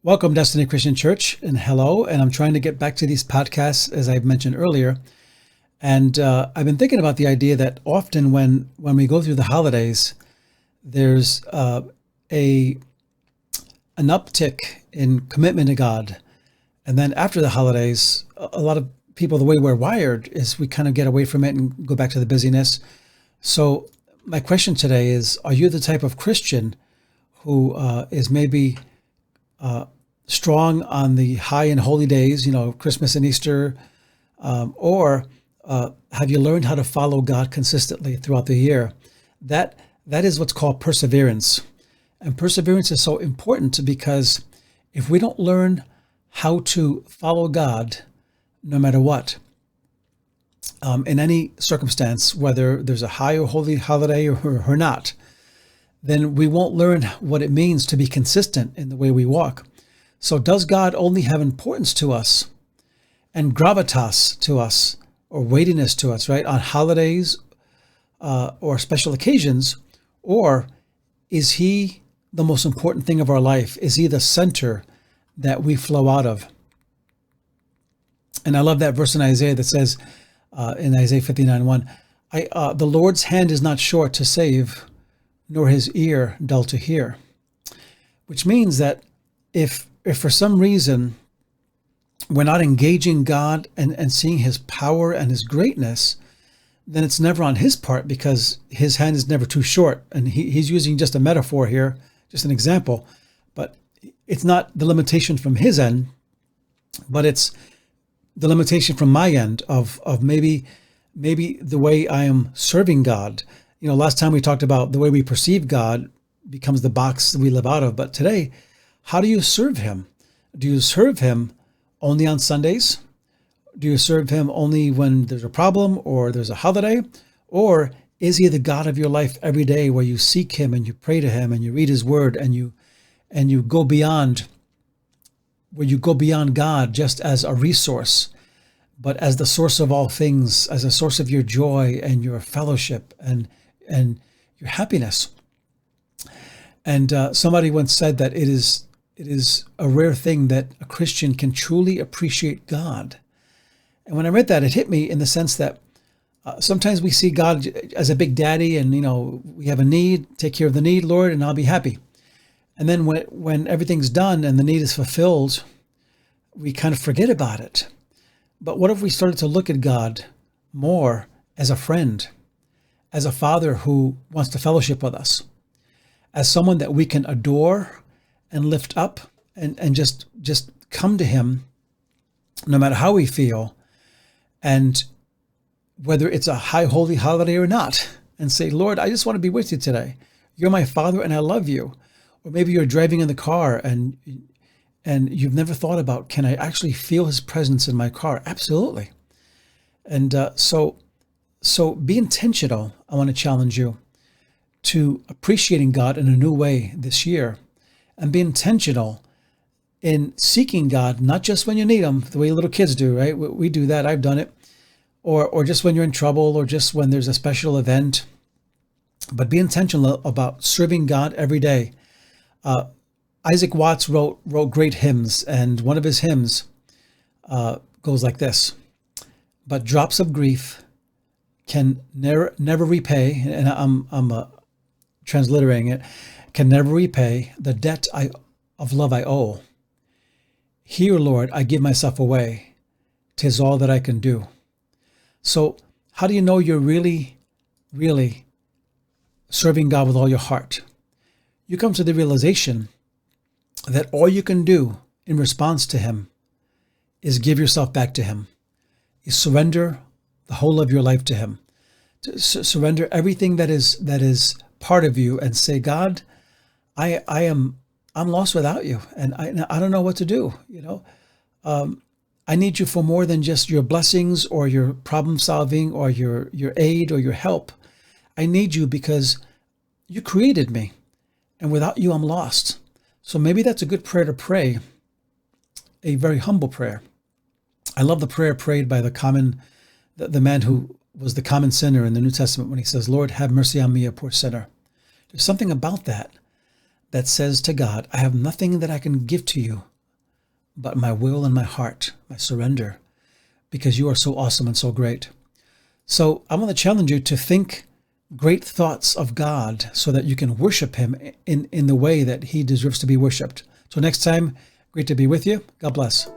Welcome, Destiny Christian Church, and hello. And I'm trying to get back to these podcasts, as I've mentioned earlier. And I've been thinking about the idea that often when we go through the holidays, there's an uptick in commitment to God. And then after the holidays, a lot of people, the way we're wired is we kind of get away from it and go back to the busyness. So my question today is, are you the type of Christian who is maybe strong on the high and holy days, Christmas and Easter, or have you learned how to follow God consistently throughout the year? That is what's called perseverance. And perseverance is so important because if we don't learn how to follow God, no matter what, in any circumstance, whether there's a high or holy holiday or not, then we won't learn what it means to be consistent in the way we walk. So does God only have importance to us and gravitas to us or weightiness to us, right, on holidays or special occasions? Or is he the most important thing of our life? Is he the center that we flow out of? And I love that verse in Isaiah that says, in Isaiah 59:1, the Lord's hand is not short to save, nor his ear dull to hear. Which means that if for some reason we're not engaging God and seeing his power and his greatness, then it's never on his part because his hand is never too short. And he's using just a metaphor here, just an example, but it's not the limitation from his end, but it's the limitation from my end of maybe the way I am serving God. Last time we talked about the way we perceive God becomes the box that we live out of. But today, how do you serve him? Do you serve him only on Sundays? Do you serve him only when there's a problem or there's a holiday? Or is he the God of your life every day where you seek him and you pray to him and you read his word and you go beyond, where you go beyond God just as a resource, but as the source of all things, as a source of your joy and your fellowship and your happiness? And somebody once said that it is a rare thing that a Christian can truly appreciate God. And when I read that, it hit me in the sense that sometimes we see God as a big daddy and, we have a need, take care of the need, Lord, and I'll be happy. And then when everything's done and the need is fulfilled, we kind of forget about it. But what if we started to look at God more as a friend, as a father who wants to fellowship with us, as someone that we can adore and lift up and just come to him no matter how we feel, and whether it's a high holy holiday or not, and say, Lord, I just want to be with you today. You're my Father and I love you. Or maybe you're driving in the car and you've never thought about, can I actually feel his presence in my car? Absolutely. And so be intentional. I want to challenge you to appreciating God in a new way this year, and be intentional in seeking God, not just when you need him, the way little kids do, right? We do that. I've done it. Or just when you're in trouble, or just when there's a special event. But be intentional about serving God every day. Isaac Watts wrote great hymns, and one of his hymns goes like this: but drops of grief can never repay, and I'm transliterating it, can never repay the debt of love I owe. Here, Lord, I give myself away. 'Tis all that I can do. So how do you know you're really, really serving God with all your heart? You come to the realization that all you can do in response to him is give yourself back to him. You surrender the whole of your life to him. To surrender everything that is part of you and say, God, I'm lost without you, and I don't know what to do. I need you for more than just your blessings or your problem solving or your aid or your help. I need you because you created me, and without you, I'm lost. So maybe that's a good prayer to pray, a very humble prayer. I love the prayer prayed by the man who was the common sinner in the New Testament when he says, Lord, have mercy on me, a poor sinner. There's something about that says to God, I have nothing that I can give to you but my will and my heart, my surrender, because you are so awesome and so great. So I want to challenge you to think great thoughts of God so that you can worship him in the way that he deserves to be worshiped. So next time, great to be with you. God bless.